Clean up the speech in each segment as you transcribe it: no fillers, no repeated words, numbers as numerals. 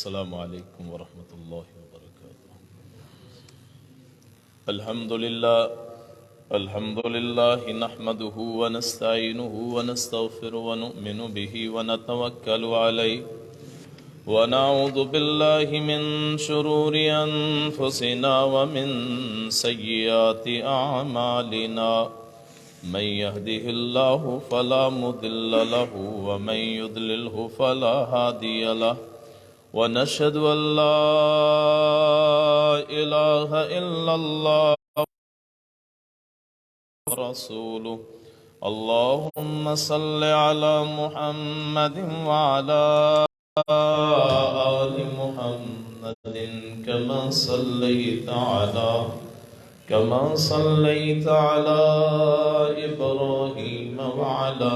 السلام علیکم ورحمۃ اللہ وبرکاتہ۔ الحمد للہ نحمده ونستعینه ونستغفر ونؤمن به ونتوکل علیہ ونعوذ باللہ من شرور انفسنا ومن سیئات اعمالنا، من يهده الله فلا مضل له ومن يضلله فلا هادي له، ونشهد أن لا إله إلا الله ورسوله۔ اللهم صل على محمد وعلى آل محمد كما صليت على إبراهيم وعلى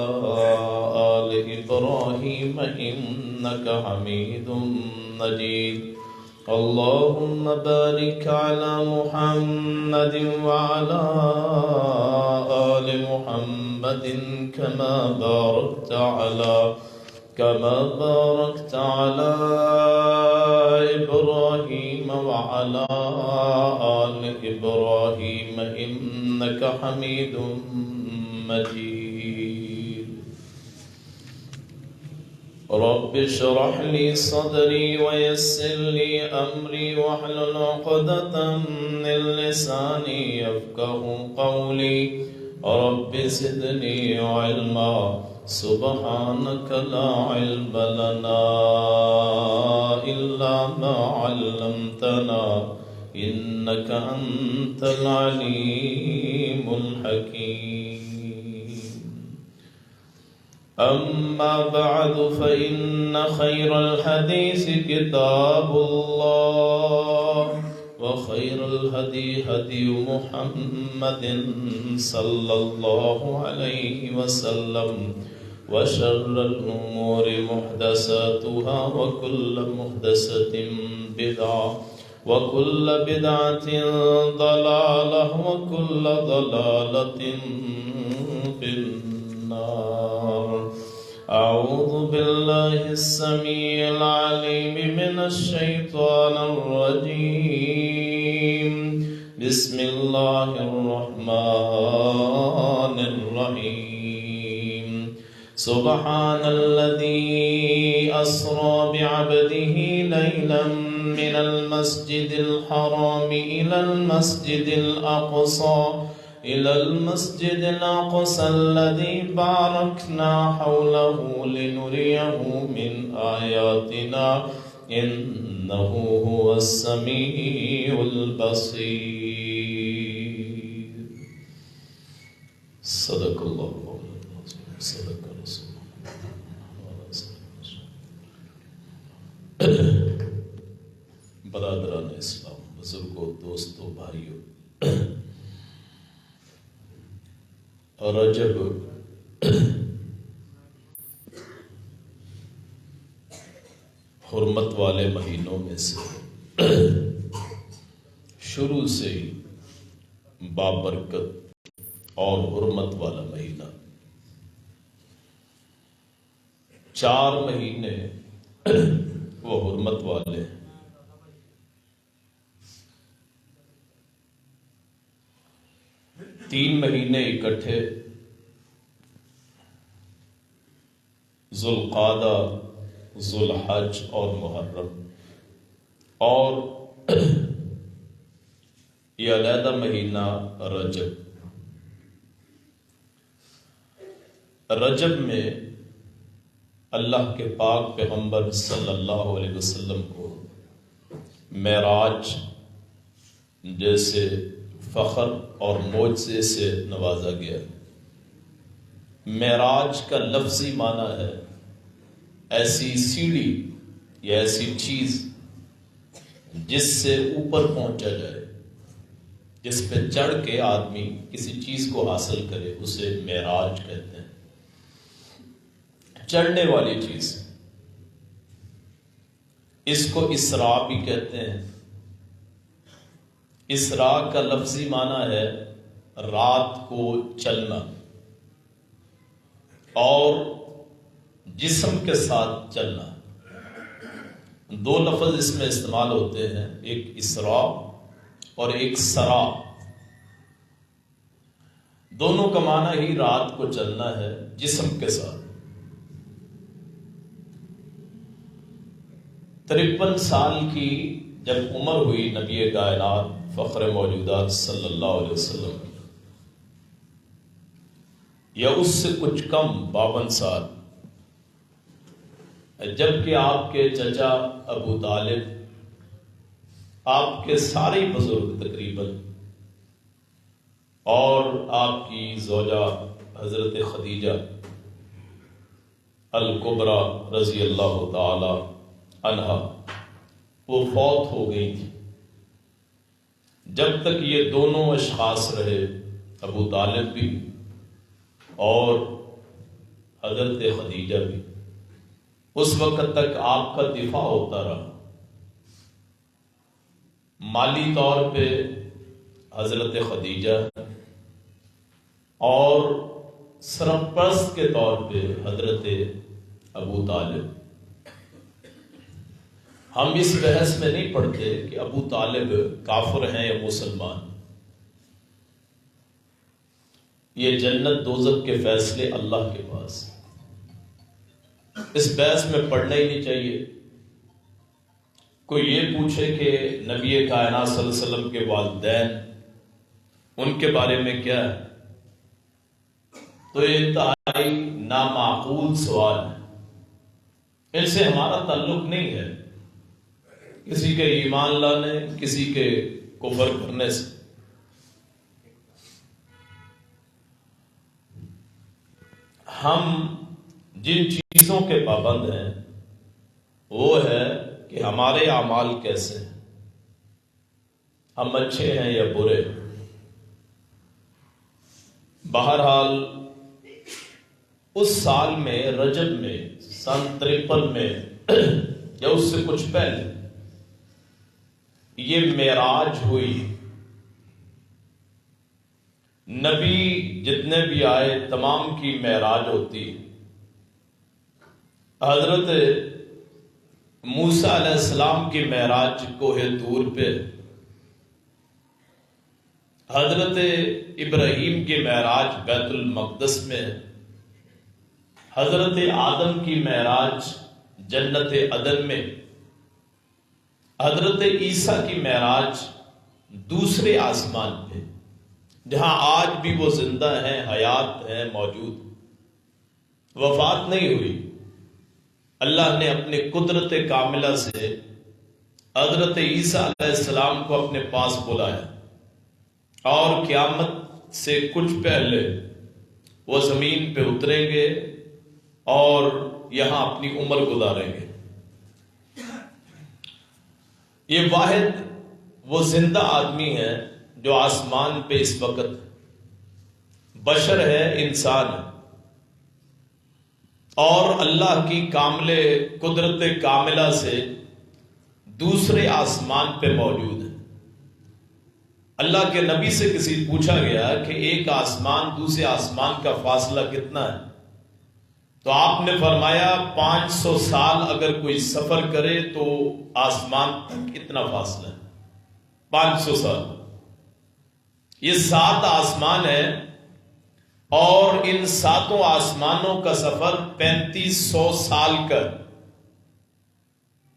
آل إبراهيم إنك حميد مجيد۔ اللهم بارك على محمد وعلى آل محمد كما باركت على إبراهيم وعلى آل إبراهيم إنك حميد مجيد۔ رب اشرح لي صدري ويسر لي أمري واحلل عقدة من لساني يفقهوا قولي، رب زدني علما، سبحانك لا علم لنا إلا ما علمتنا إنك أنت العليم الحكيم۔ أما بعد فإن خير الحديث كتاب الله، وخير الهدي هدي محمد صلى الله عليه وسلم، وشر الأمور محدثاتها، وكل محدثة بدعة، وكل بدعة ضلالة، وكل ضلالة في النار۔ أعوذ بالله السميع العليم من الشيطان الرجيم، بسم الله الرحمن الرحيم۔ سبحان الذي أسرى بعبده ليلا من المسجد الحرام إلى المسجد الأقصى الذي باركنا حوله لنريه من آياتنا إنه هو السميع البصير۔ صدق الله العظيم، صدق رسول الله۔ برادران اسلام، بزرگوں، دوستوں، بھائیوں، رجب حرمت والے مہینوں میں سے شروع سے ہی بابرکت اور حرمت والا مہینہ۔ 4 مہینے وہ حرمت والے ہیں، 3 مہینے اکٹھے، ذوالقعدہ، ذوالحج اور محرم، اور یہ علیحدہ مہینہ رجب۔ رجب میں اللہ کے پاک پیغمبر صلی اللہ علیہ وسلم کو معراج جیسے فخر اور معجزے سے نوازا گیا۔ معراج کا لفظی معنی ہے ایسی سیڑھی یا ایسی چیز جس سے اوپر پہنچا جائے، جس پہ چڑھ کے آدمی کسی چیز کو حاصل کرے، اسے معراج کہتے ہیں، چڑھنے والی چیز۔ اس کو اسراء بھی کہتے ہیں۔ اسراء کا لفظی معنی ہے رات کو چلنا، اور جسم کے ساتھ چلنا۔ دو لفظ اس میں استعمال ہوتے ہیں، ایک اسراء اور ایک سرا۔ دونوں کا معنی ہی رات کو چلنا ہے جسم کے ساتھ۔ 53 سال کی جب عمر ہوئی نبی کائنات فخر موجودات صلی اللہ علیہ وسلم کی، یا اس سے کچھ کم 52 سال، جبکہ آپ کے چچا ابو طالب، آپ کے سارے بزرگ تقریباً، اور آپ کی زوجہ حضرت خدیجہ الکبریٰ رضی اللہ تعالی عنہا وہ فوت ہو گئی تھی۔ جب تک یہ دونوں اشخاص رہے، ابو طالب بھی اور حضرت خدیجہ بھی، اس وقت تک آپ کا دفاع ہوتا رہا۔ مالی طور پہ حضرت خدیجہ اور سرپرست کے طور پہ حضرت ابو طالب۔ ہم اس بحث میں نہیں پڑھتے کہ ابو طالب کافر ہیں یا مسلمان۔ یہ جنت دوزخ کے فیصلے اللہ کے پاس، اس بحث میں پڑھنا ہی نہیں چاہیے۔ کوئی یہ پوچھے کہ نبی کائنات صلی اللہ علیہ وسلم کے والدین، ان کے بارے میں کیا ہے، تو یہ انتہائی نامعقول سوال ہے۔ ان سے ہمارا تعلق نہیں ہے، کسی کے ایمان لانے، کسی کے کفر کرنے سے۔ ہم جن چیزوں کے پابند ہیں وہ ہے کہ ہمارے اعمال کیسے ہیں، ہم اچھے ہیں یا برے۔ بہرحال اس سال میں، رجب میں، سن 53 میں یا اس سے کچھ پہلے یہ معراج ہوئی۔ نبی جتنے بھی آئے تمام کی معراج ہوتی۔ حضرت موسیٰ علیہ السلام کی معراج کوہ طور پہ، حضرت ابراہیم کی معراج بیت المقدس میں، حضرت آدم کی معراج جنت عدن میں، حضرت عیسیٰ کی معراج دوسرے آسمان پہ، جہاں آج بھی وہ زندہ ہیں، حیات ہیں، موجود، وفات نہیں ہوئی۔ اللہ نے اپنے قدرت کاملہ سے حضرت عیسیٰ علیہ السلام کو اپنے پاس بلایا، اور قیامت سے کچھ پہلے وہ زمین پہ اتریں گے اور یہاں اپنی عمر گزاریں گے۔ یہ واحد وہ زندہ آدمی ہے جو آسمان پہ اس وقت بشر ہے، انسان ہے، اور اللہ کی کامل قدرت کاملہ سے دوسرے آسمان پہ موجود ہے۔ اللہ کے نبی سے کسی پوچھا گیا کہ ایک آسمان دوسرے آسمان کا فاصلہ کتنا ہے، تو آپ نے فرمایا 500 سال اگر کوئی سفر کرے تو آسمان تک اتنا فاصلہ ہے، 500 سال۔ یہ 7 آسمان ہے، اور ان 7 آسمانوں کا سفر 3500 سال کا۔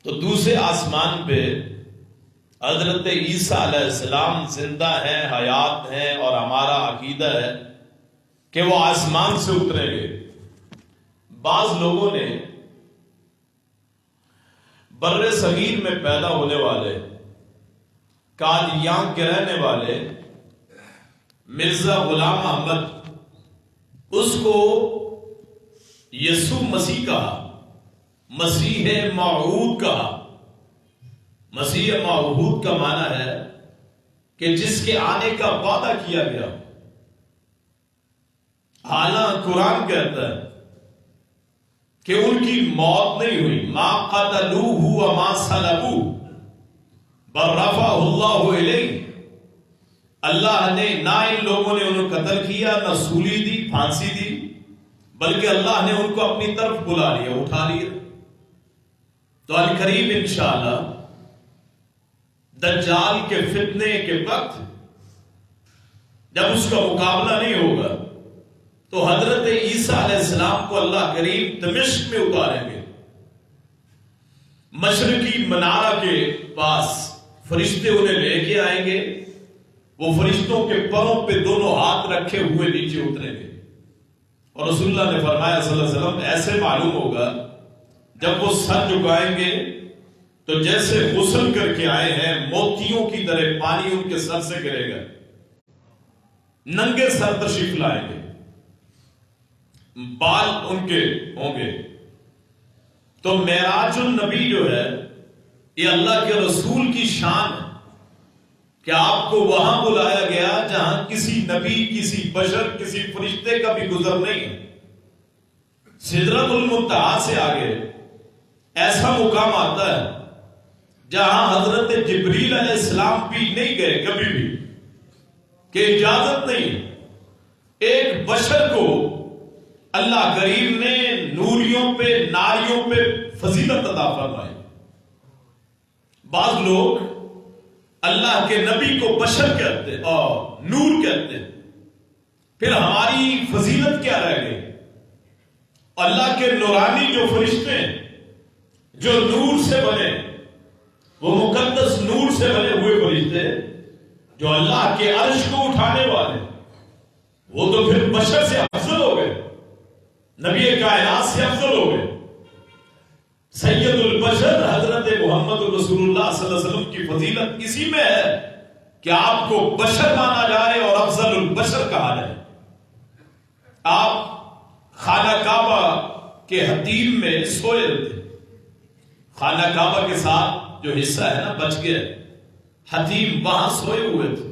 تو دوسرے آسمان پہ حضرت عیسیٰ علیہ السلام زندہ ہیں، حیات ہیں، اور ہمارا عقیدہ ہے کہ وہ آسمان سے اتریں گے۔ بعض لوگوں نے بر صغیر میں پیدا ہونے والے، قادیان کے رہنے والے مرزا غلام احمد، اس کو یسوع مسیح کہا، مسیح موعود کہا۔ مسیح موعود کا معنی ہے کہ جس کے آنے کا وعدہ کیا گیا۔ حالانکہ قرآن کہتا ہے کہ ان کی موت نہیں ہوئی، ما قتلوہ وما صلبوہ بل رفعہ اللہ الیہ۔ اللہ نے نہ ان لوگوں نے انہیں قتل کیا، نہ سولی دی، پھانسی دی، بلکہ اللہ نے ان کو اپنی طرف بلا لیا، اٹھا لیا۔ تو القریب انشاءاللہ دجال کے فتنے کے وقت جب اس کا مقابلہ نہیں ہوگا تو حضرت عیسیٰ علیہ السلام کو اللہ کریم دمشق میں اتاریں گے، مشرقی منارہ کے پاس فرشتے انہیں لے کے آئیں گے، وہ فرشتوں کے پروں پہ دونوں ہاتھ رکھے ہوئے نیچے اتریں گے، اور رسول اللہ نے فرمایا صلی اللہ علیہ وسلم ایسے معلوم ہوگا جب وہ سر جھکائیں گے تو جیسے غسل کر کے آئے ہیں موتیوں کی طرح پانی ان کے سر سے گرے گا، ننگے سر تشریف لائیں گے، بال ان کے ہوں گے۔ تو معراج النبی جو ہے یہ اللہ کے رسول کی شان ہے کہ آپ کو وہاں بلایا گیا جہاں کسی نبی، کسی بشر، کسی فرشتے کا بھی گزر نہیں ہے۔ سدرۃ المنتہا سے آگے ایسا مقام آتا ہے جہاں حضرت جبریل علیہ السلام بھی نہیں گئے کبھی بھی، کہ اجازت نہیں، ایک بشر کو اللہ کریم نے نوریوں پہ، ناریوں پہ فضیلت عطا فرمائی۔ بعض لوگ اللہ کے نبی کو بشر کہتے اور نور کہتے، پھر ہماری فضیلت کیا رہ گئی؟ اللہ کے نورانی جو فرشتے ہیں جو نور سے بنے، وہ مقدس نور سے بنے ہوئے فرشتے جو اللہ کے عرش کو اٹھانے والے، وہ تو پھر بشر سے افضل ہو گئے، نبی کائنات سے افضل ہو گئے۔ سید البشر حضرت محمد رسول اللہ صلی اللہ علیہ وسلم کی فضیلت اسی میں ہے کہ آپ کو بشر مانا جائے اور افضل البشر کہا جائے۔ آپ خانہ کعبہ کے حتیم میں سوئے تھے، خانہ کعبہ کے ساتھ جو حصہ ہے نا بچ گیا، حتیم وہاں سوئے ہوئے تھے،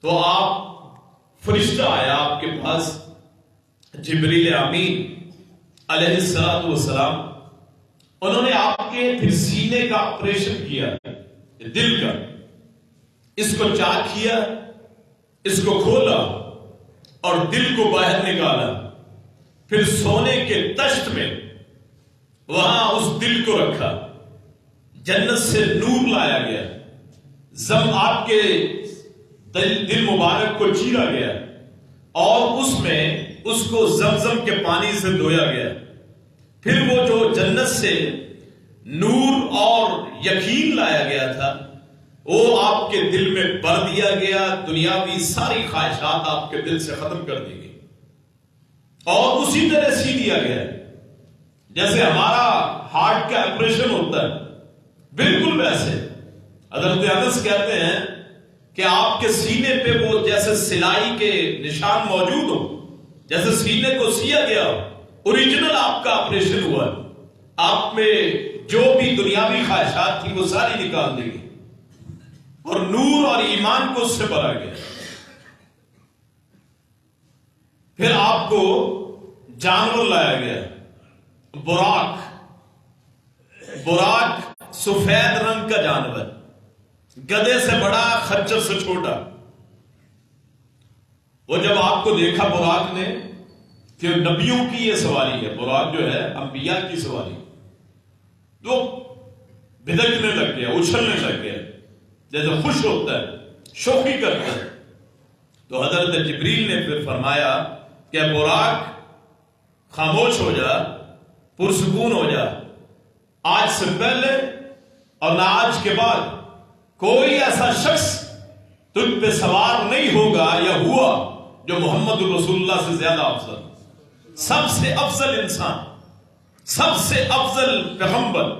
تو آپ فرشتہ آیا آپ کے پاس، جبریل امین علیہ السلام، انہوں نے آپ کے پھر سینے کا آپریشن کیا، دل کا، اس کو چاک کیا، اس کو کھولا اور دل کو باہر نکالا، پھر سونے کے تشت میں وہاں اس دل کو رکھا، جنت سے نور لایا گیا، آپ کے دل مبارک کو چیرا گیا اور اس میں اس کو زمزم کے پانی سے دھویا گیا، پھر وہ جو جنت سے نور اور یقین لایا گیا تھا وہ آپ کے دل میں بھر دیا گیا، دنیاوی ساری خواہشات آپ کے دل سے ختم کر دی گئی، اور اسی طرح سی دیا گیا جیسے ہمارا ہارٹ کا آپریشن ہوتا ہے، بالکل ویسے۔ حضرت انس کہتے ہیں کہ آپ کے سینے پہ وہ جیسے سلائی کے نشان موجود ہو، جیسے سینے کو سیا گیا ہو، اوریجنل آپ کا آپریشن ہوا ہے، آپ میں جو بھی دنیاوی خواہشات تھی وہ ساری نکال دی گئی اور نور اور ایمان کو اس سے بھرا گیا۔ پھر آپ کو جانور لایا گیا، براق سفید رنگ کا جانور، گدھے سے بڑا، خچر سے چھوٹا۔ وہ جب آپ کو دیکھا براق نے کہ نبیوں کی یہ سواری ہے، براق جو ہے انبیاء کی سواری، تو بھدکنے لگ گیا، اچھلنے لگ گیا، جیسے خوش ہوتا ہے، شوخی کرتا ہے۔ تو حضرت جبریل نے پھر فرمایا کہ براق خاموش ہو جا، پرسکون ہو جا، آج سے پہلے اور نہ آج کے بعد کوئی ایسا شخص تجھ پہ سوار نہیں ہوگا یا ہوا جو محمد رسول اللہ سے زیادہ افضل، سب سے افضل انسان، سب سے افضل پیغمبر،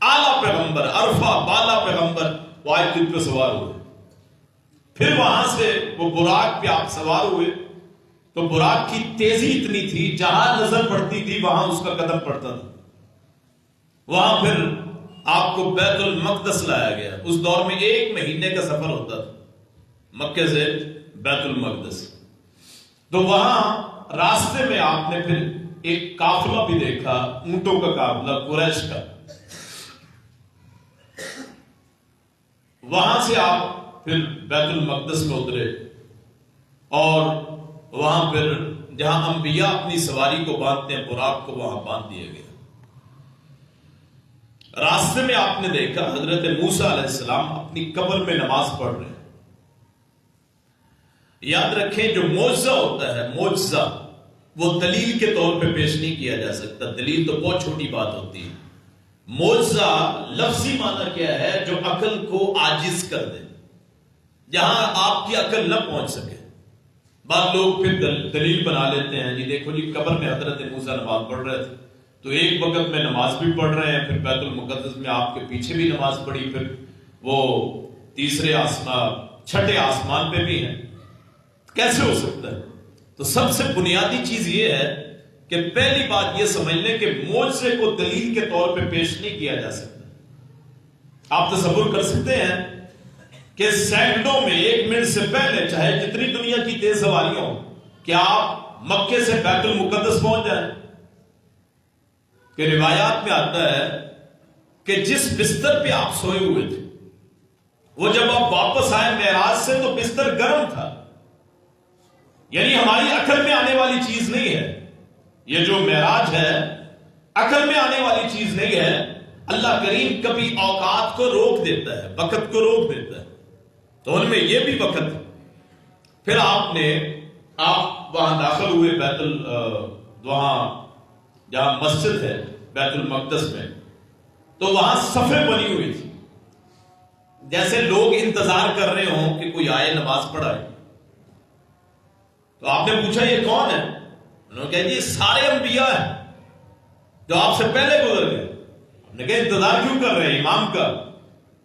اعلیٰ پیغمبر، عرفہ بالا پیغمبر، وہ آج تجھ پہ سوار ہوئے۔ پھر وہاں سے وہ براق پہ آپ سوار ہوئے، تو براق کی تیزی اتنی تھی، جہاں نظر پڑتی تھی وہاں اس کا قدم پڑتا تھا۔ وہاں پھر آپ کو بیت المقدس لایا گیا، اس دور میں 1 مہینے کا سفر ہوتا تھا مکے سے بیت المقدس۔ تو وہاں راستے میں آپ نے پھر ایک قافلہ بھی دیکھا، اونٹوں کا قافلہ قریش کا۔ وہاں سے آپ پھر بیت المقدس میں اترے اور وہاں پھر جہاں انبیاء اپنی سواری کو باندھتے ہیں براق کو وہاں باندھ دیا گیا۔ راستے میں آپ نے دیکھا حضرت موسیٰ علیہ السلام اپنی قبر میں نماز پڑھ رہے ہیں. یاد رکھیں جو معجزہ ہوتا ہے، معجزہ وہ دلیل کے طور پہ پیش نہیں کیا جا سکتا. دلیل تو بہت چھوٹی بات ہوتی ہے. معجزہ لفظی معنی کیا ہے؟ جو عقل کو عاجز کر دے، جہاں آپ کی عقل نہ پہنچ سکے. بعض لوگ پھر دلیل بنا لیتے ہیں، جی دیکھو جی قبر میں حضرت موسیٰ نماز پڑھ رہے تھے تو ایک وقت میں نماز بھی پڑھ رہے ہیں، پھر بیت المقدس میں آپ کے پیچھے بھی نماز پڑھی، پھر وہ تیسرے آسمان چھٹے آسمان پہ بھی ہیں. کیسے ہو سکتا ہے؟ تو سب سے بنیادی چیز یہ ہے کہ پہلی بات یہ سمجھ لیں کہ معجزے کو دلیل کے طور پہ پیش نہیں کیا جا سکتا. آپ تصور کر سکتے ہیں کہ سیکنڈوں میں، ایک منٹ سے پہلے، چاہے جتنی دنیا کی تیز سواریاں ہوں، کیا آپ مکے سے بیت المقدس پہنچ جائیں؟ کہ روایات میں آتا ہے کہ جس بستر پہ آپ سوئے ہوئے تھے وہ جب آپ واپس آئے معراج سے تو بستر گرم تھا. یعنی ہماری عقل میں آنے والی چیز نہیں ہے یہ جو معراج ہے، عقل میں آنے والی چیز نہیں ہے. اللہ کریم کبھی اوقات کو روک دیتا ہے، وقت کو روک دیتا ہے، تو ان میں یہ بھی وقت. پھر آپ وہاں داخل ہوئے وہاں جہاں مسجد ہے بیت المقدس میں، تو وہاں صفیں بنی ہوئی تھی، جیسے لوگ انتظار کر رہے ہوں کہ کوئی آئے نماز پڑھائے. تو آپ نے پوچھا یہ کون ہے؟ انہوں نے کہا یہ سارے انبیاء ہیں جو آپ سے پہلے گزر گئے. آپ نے کہا انتظار کیوں کر رہے ہیں امام کا؟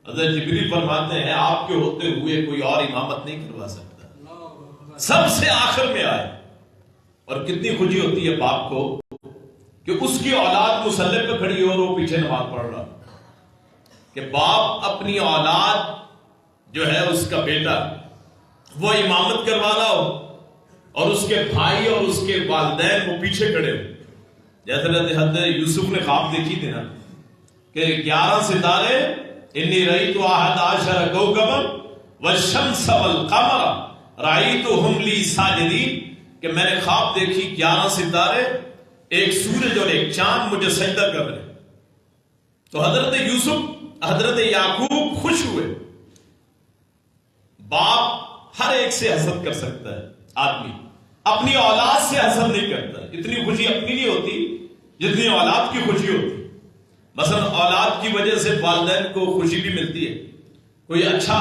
حضرت جبریل فرماتے ہیں آپ کے ہوتے ہوئے کوئی اور امامت نہیں کروا سکتا، سب سے آخر میں آئے. اور کتنی خوشی ہوتی ہے باپ کو کہ اس کی اولاد مصلی پہ کھڑی ہو اور وہ پیچھے نماز پڑھ رہا، کہ باپ اپنی اولاد جو ہے اس کا بیٹا وہ امامت کروا رہا ہو اور اس کے بھائی اور اس کے والدین وہ پیچھے کھڑے ہو. جیسے حضرت یوسف نے خواب دیکھی تھی نا کہ 11 ستارے، انی رأیت 11 کوکبا والشمس والقمر رأیتہم لی ساجدین، کہ میں نے خواب دیکھی 11 ستارے، ایک سورج اور ایک چاند مجھے سجدہ کر رہے. تو حضرت یوسف، حضرت یعقوب خوش ہوئے. باپ ہر ایک سے حسد کر سکتا ہے، آدمی اپنی اولاد سے حسد نہیں کرتا. اتنی خوشی اپنی نہیں ہوتی جتنی اولاد کی خوشی ہوتی. مثلا اولاد کی وجہ سے والدین کو خوشی بھی ملتی ہے. کوئی اچھا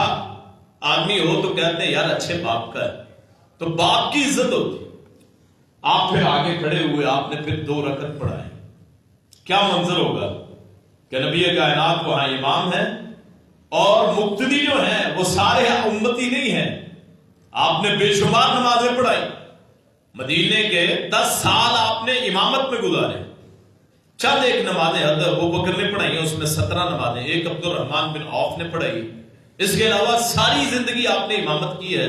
آدمی ہو تو کہتے ہیں یار اچھے باپ کا ہے، تو باپ کی عزت ہوتی. آپ پھر آگے کھڑے ہوئے، آپ نے پھر 2 رکعت پڑھائے. کیا منظر ہوگا کہ نبی کائنات وہاں امام ہیں اور مقتدی جو ہیں وہ سارے امتی نہیں ہیں. آپ نے بے شمار نمازیں پڑھائی. مدینے کے 10 سال آپ نے امامت میں گزارے. چند ایک نمازیں حضرت ابوبکر نے پڑھائی ہیں، اس میں 17 نمازیں ایک عبد الرحمن بن عوف نے پڑھائی. اس کے علاوہ ساری زندگی آپ نے امامت کی ہے،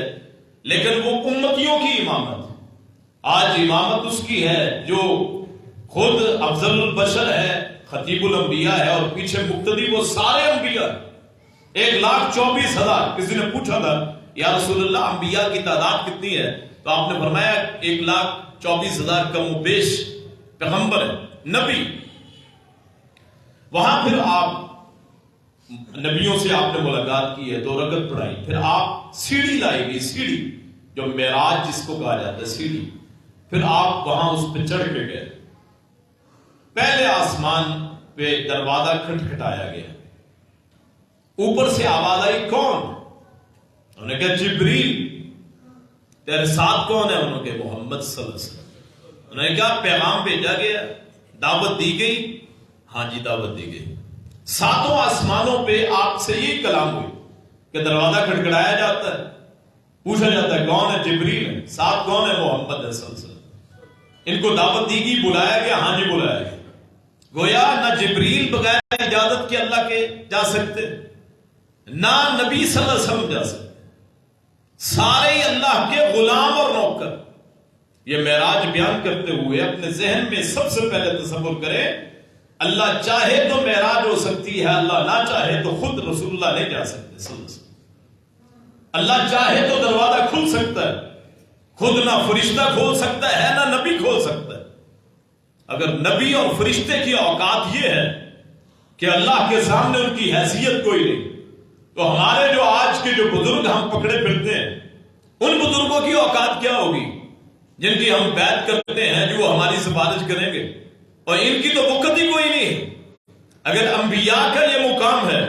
لیکن وہ امتیوں کی امامت. آج امامت اس کی ہے جو خود افضل البشر ہے، خطیب الانبیاء ہے، اور پیچھے مقتدی وہ سارے انبیاء. 1,24,000. کسی نے پوچھا تھا یا رسول اللہ انبیاء کی تعداد کتنی ہے؟ تو آپ نے فرمایا 1,24,000 کم و بیش پیغمبر ہے، نبی. وہاں پھر آپ نبیوں سے آپ نے ملاقات کی ہے، 2 رکعت پڑھائی. پھر آپ سیڑھی لائی گئی، سیڑھی جو معراج جس کو کہا جاتا ہے، سیڑھی. پھر آپ وہاں اس پہ چڑھ کے گئے. پہلے آسمان پہ دروازہ کھٹکھٹایا گیا. اوپر سے آواز آئی کون؟ انہوں نے کہا جبریل. تیرے ساتھ کون ہے؟ انہوں نے کہا محمد صلی اللہ علیہ وسلم. انہوں نے کہا پیغام بھیجا گیا، دعوت دی گئی. ہاں جی دعوت دی گئی. 7 آسمانوں پہ آپ سے یہ کلام ہوئی کہ دروازہ کھٹکھٹایا جاتا ہے، پوچھا جاتا ہے کون ہے؟ جبریل ہے. ساتھ کون ہے؟ محمد صلی اللہ علیہ وسلم. ان کو دعوت دی گئی، بلایا گیا. ہاں جی بلایا گیا. گویا نہ جبریل بغیر اجازت کے اللہ کے جا سکتے، نہ نبی صلی اللہ علیہ وسلم جا سکتے. سارے اللہ کے غلام اور نوکر. یہ معراج بیان کرتے ہوئے اپنے ذہن میں سب سے پہلے تصور کرے، اللہ چاہے تو معراج ہو سکتی ہے، اللہ نہ چاہے تو خود رسول اللہ نہیں جا سکتے صلی اللہ علیہ وسلم. اللہ چاہے تو دروازہ کھل سکتا ہے، خود نہ فرشتہ کھول سکتا ہے نہ نبی کھول سکتا ہے. اگر نبی اور فرشتے کی اوقات یہ ہے کہ اللہ کے سامنے ان کی حیثیت کوئی نہیں. تو ہمارے جو آج کے جو بزرگ ہم پکڑے پھرتے ہیں، ان بزرگوں کی اوقات کیا ہوگی جن کی ہم بیعت کرتے ہیں جو ہماری سفارش کریں گے؟ اور ان کی تو وقت ہی کوئی نہیں. اگر انبیاء کا یہ مقام ہے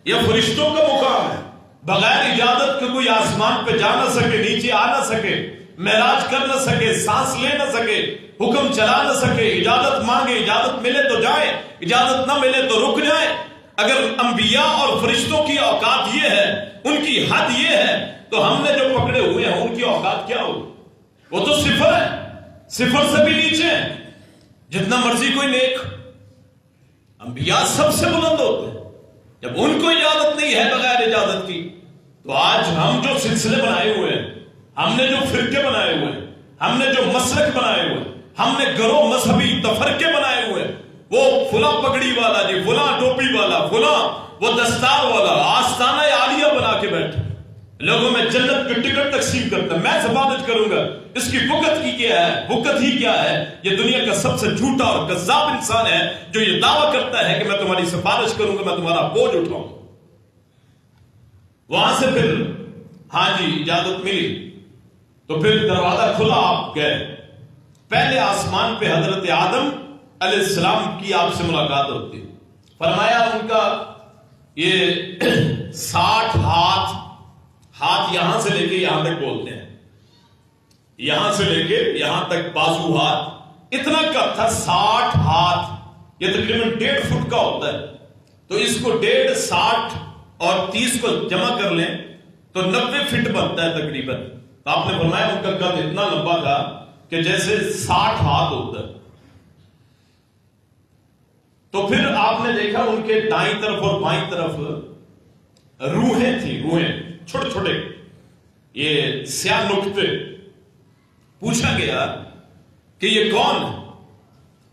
یا فرشتوں کا مقام ہے، بغیر اجازت کے کوئی آسمان پہ جا نہ سکے، نیچے آ نہ سکے، معراج کر نہ سکے، سانس لے نہ سکے، حکم چلا نہ سکے، اجازت مانگے، اجازت ملے تو جائیں، اجازت نہ ملے تو رک جائیں. اگر انبیاء اور فرشتوں کی اوقات یہ ہے، ان کی حد یہ ہے، تو ہم نے جو پکڑے ہوئے ہیں ان کی اوقات کیا ہوگی؟ وہ تو صفر ہے، صفر سے بھی نیچے ہے. جتنا مرضی کوئی نیک، انبیاء سب سے بلند ہوتے ہیں. جب ان کو اجازت نہیں ہے بغیر اجازت کی، تو آج ہم جو سلسلے بنائے ہوئے ہیں، ہم نے جو فرقے بنائے ہوئے ہیں، ہم نے جو مسلک بنائے ہوئے ہیں، ہم نے گروہ مذہبی تفرقے بنائے ہوئے ہیں، وہ فلاں پگڑی والا جی، فلاں ٹوپی والا، فلاں وہ دستار والا، آستانہ عالیہ بنا کے بیٹھے لوگوں میں جنت کی ٹکٹ تقسیم کرتا ہے. میں سفارش کروں گا، اس کی وقت کی کیا ہے؟ وقت ہی کیا ہے؟ یہ دنیا کا سب سے جھوٹا اور کذاب انسان ہے جو یہ دعویٰ کرتا ہے کہ میں تمہاری سفارش کروں گا، میں تمہارا بوجھ اٹھاؤں گا. وہاں سے پھر ہاں جی اجازت ملی تو پھر دروازہ کھلا، آپ گئے. پہلے آسمان پہ حضرت آدم علیہ السلام کی آپ سے ملاقات ہوتی. فرمایا ان کا یہ 60 ہاتھ یہاں سے لے کے یہاں تک بولتے ہیں، یہاں سے لے کے یہاں تک بازو ہاتھ اتنا کا تھا. 60 ہاتھ یہ تقریباً 1.5 فٹ کا ہوتا ہے. تو اس کو 1.5 60 اور 30 کو جمع کر لیں تو 90 فٹ بنتا ہے تقریباً. تو آپ نے فرمایا ان کا قد اتنا لمبا تھا کہ جیسے 60 ہاتھ ہوتا ہے. تو پھر آپ نے دیکھا ان کے دائیں طرف اور بائیں طرف روحیں تھیں، روحیں چھوٹے چھوٹے، یہ سیاہ نقطے. پوچھا گیا کہ یہ کون ہے؟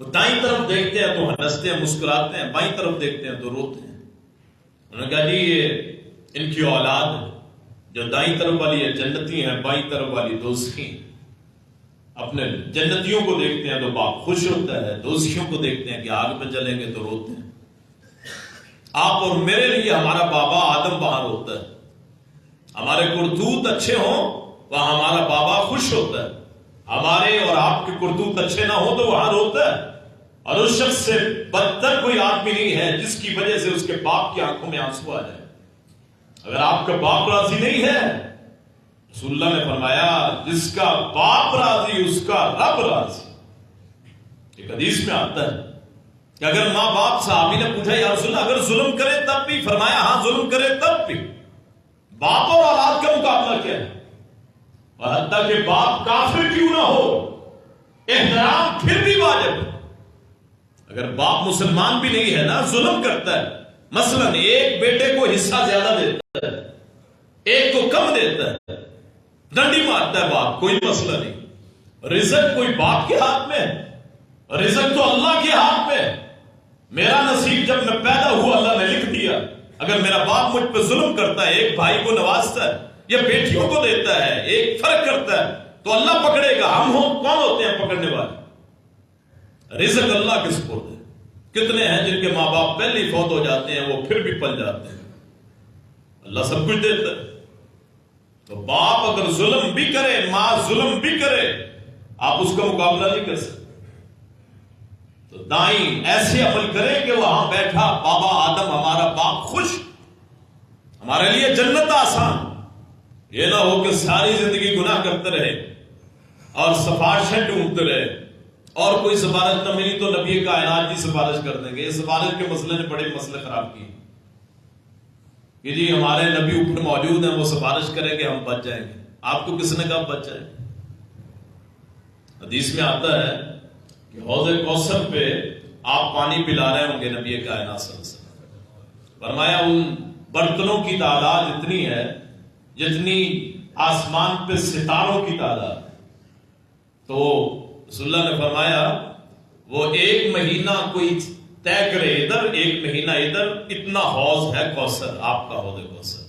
وہ دائیں طرف دیکھتے ہیں تو ہنستے ہیں، مسکراتے ہیں، بائیں طرف دیکھتے ہیں تو روتے ہیں. انہوں نے کہا جی یہ ان کی اولاد ہے. جو دائیں طرف والی ہے جنتی ہیں، بائیں طرف والی دوزخی ہیں. اپنے جنتیوں کو دیکھتے ہیں تو باپ خوش ہوتا ہے، دوزخیوں کو دیکھتے ہیں کہ آگ پہ جلیں گے تو روتے ہیں. آپ اور میرے لیے ہمارا بابا آدم باہر ہوتا ہے. ہمارے کرتوت اچھے ہوں وہاں ہمارا بابا خوش ہوتا ہے. ہمارے اور آپ کے کرتوت اچھے نہ ہو تو وہاں روتا ہے. اور اس شخص سے بدتر کوئی آدمی نہیں ہے جس کی وجہ سے اس کے باپ کی آنکھوں میں آنسو آ جائے. اگر آپ کا باپ راضی نہیں ہے، رسول اللہ نے فرمایا جس کا باپ راضی اس کا رب راضی. ایک حدیث میں آتا ہے کہ اگر ماں باپ، صحابی نے پوچھا یا رسول اللہ اگر ظلم کرے تب بھی؟ فرمایا ہاں ظلم کرے تب بھی. باپ اور اولاد کا مقابلہ کیا ہے؟ اور حتیٰ کہ باپ کافر کیوں نہ ہو، احترام پھر بھی واجب ہے. اگر باپ مسلمان بھی نہیں ہے نا، ظلم کرتا ہے، مثلا ایک بیٹے کو حصہ زیادہ دیتا ہے، ایک کو کم دیتا ہے، ڈنڈی مارتا ہے باپ، کوئی مسئلہ نہیں. رزق کوئی باپ کے ہاتھ میں ہے؟ رزق تو اللہ کے ہاتھ میں ہے. میرا نصیب جب میں پیدا ہوا اللہ نے لکھ دیا. اگر میرا باپ مجھ پہ ظلم کرتا ہے، ایک بھائی کو نوازتا ہے یا بیٹیوں کو دیتا ہے، ایک فرق کرتا ہے، تو اللہ پکڑے گا. ہم کون ہوتے ہیں پکڑنے والے؟ رزق اللہ کے سپرد ہے. کتنے ہیں جن کے ماں باپ پہلے ہی فوت ہو جاتے ہیں، وہ پھر بھی پل جاتے ہیں. اللہ سب کچھ دیتا ہے. تو باپ اگر ظلم بھی کرے، ماں ظلم بھی کرے، آپ اس کا مقابلہ نہیں کر سکتے. تو دائیں ایسے عمل کریں کہ وہاں بیٹھا بابا آدم ہمارا باپ خوش، ہمارے لیے جنت آسان. یہ نہ ہو کہ ساری زندگی گناہ کرتے رہے اور سفارشیں ڈھونڈتے رہے، اور کوئی سفارش نہ ملی تو نبی کائنات کی سفارش کر دیں گے. اس سفارش کے مسئلے نے بڑے مسئلے خراب کیے کہ جی ہمارے نبی اوپر موجود ہیں، وہ سفارش کریں کہ ہم بچ جائیں گے. آپ کو کس نے کہا بچ جائیں؟ حدیث میں آتا ہے کہ حوض کوثر پہ آپ پانی پلا رہے ہوں گے نبی کائنات صلی اللہ علیہ وسلم. فرمایا ان برتنوں کی تعداد اتنی ہے جتنی آسمان پہ ستاروں کی تعداد. تو رسول اللہ نے فرمایا وہ 1 مہینہ کوئی طے کرے ادھر، 1 مہینہ ادھر، اتنا حوض ہے کوثر، آپ کا حوض کوثر.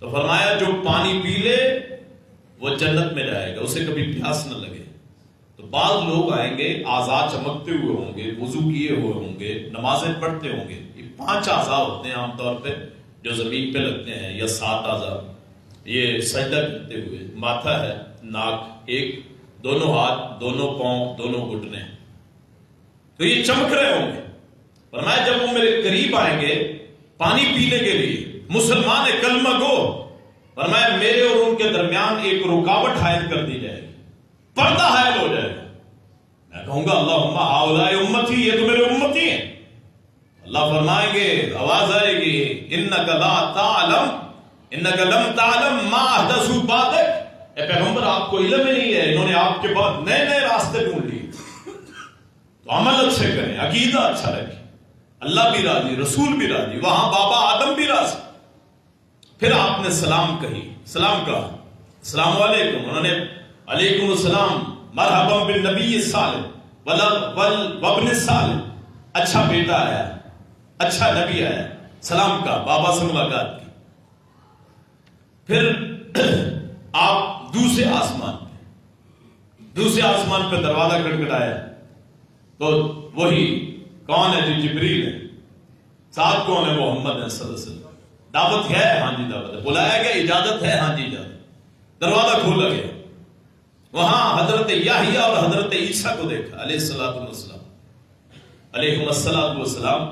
تو فرمایا جو پانی پی لے وہ جنت میں جائے گا، اسے کبھی پیاس نہ لگے. تو بعض لوگ آئیں گے آزاد چمکتے ہوئے ہوں گے، وضو کیے ہوئے ہوں گے، نمازیں پڑھتے ہوں گے. یہ 5 اعضاء ہوتے ہیں عام طور پہ جو زمین پہ لگتے ہیں، یا 7 اعضاء. یہ سجدہ کرتے ہوئے، ماتھا ہے، ناک ایک، دونوں ہاتھ، دونوں پاؤں، دونوں گھٹنے، تو یہ چمک رہے ہوں گے. فرمایا جب وہ میرے قریب آئیں گے پانی پینے کے لیے، مسلمان کلمہ گو، فرمایا میرے اور ان کے درمیان ایک رکاوٹ حائل کر دی جائے گی، پردہ حائل ہو جائے گا. میں کہوں گا اللہم ہؤلاء امتی، یہ تو میرے امتی ہیں. اللہ فرمائیں گے، آواز آئے گی، انک لا تعلم، انک لم تعلم ما احدثوا بعدک. اے پیغمبر آپ کو علم ہی نہیں ہے، انہوں نے آپ کے بعد نئے نئے راستے ڈھونڈ لیے. تو عمل اچھے کریں، عقیدہ اچھا رکھیں، اللہ بھی راضی، رسول بھی راضی، وہاں بابا آدم بھی راضی. پھر آپ نے سلام کہی، سلام کہا، السلام علیکم. انہوں نے علیکم السلام، مرحبا بالنبی الصالح وابن الصالح، اچھا بیٹا آیا، اچھا نبی آیا. سلام کہا، بابا سے ملاقات کی. پھر آپ دوسرے آسمان پہ دروازہ کھٹکھٹایا تو وہی کون ہے؟ جو جبریل ہے. ساتھ کون ہے؟ محمد ہے صلی اللہ علیہ وسلم. دعوت ہے؟ ہاں جی دعوت ہے. بلایا گیا؟ اجازت ہے؟ ہاں جی اجازت. دروازہ کھولا گیا، وہاں حضرت یحییٰ اور حضرت عیسیٰ کو دیکھا علیہ السلام، علیہم السلام،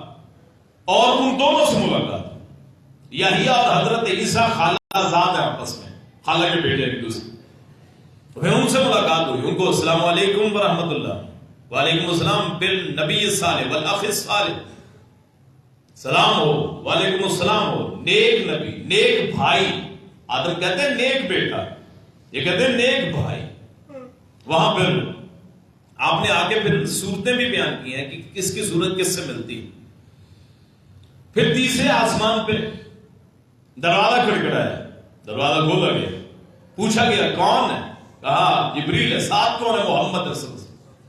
اور ان دونوں سے ملاقات. یحییٰ اور حضرت عیسیٰ خالہ زاد ہیں آپس میں، خالہ کے بیٹے ایک دوسرے. پھر ان سے ملاقات ہوئی، ان کو السلام علیکم ورحمۃ اللہ، وعلیکم السلام بالنبی الصالح والاخ الصالح، سلام ہو، وعلیکم السلام ہو، نیک نبی، نیک بھائی. آدم کہتے ہیں نیک بیٹا، یہ کہتے ہیں نیک بھائی. وہاں پھر آپ نے آگے پھر صورتیں بھی بیان کی ہیں کہ کس کی صورت کس سے ملتی. پھر تیسرے آسمان پہ دروازہ کھٹکھٹایا، دروازہ کھولا گیا، پوچھا گیا کون ہے؟ کہا جبریل ہے. ساتھ کون ہے؟ محمد رسول اللہ.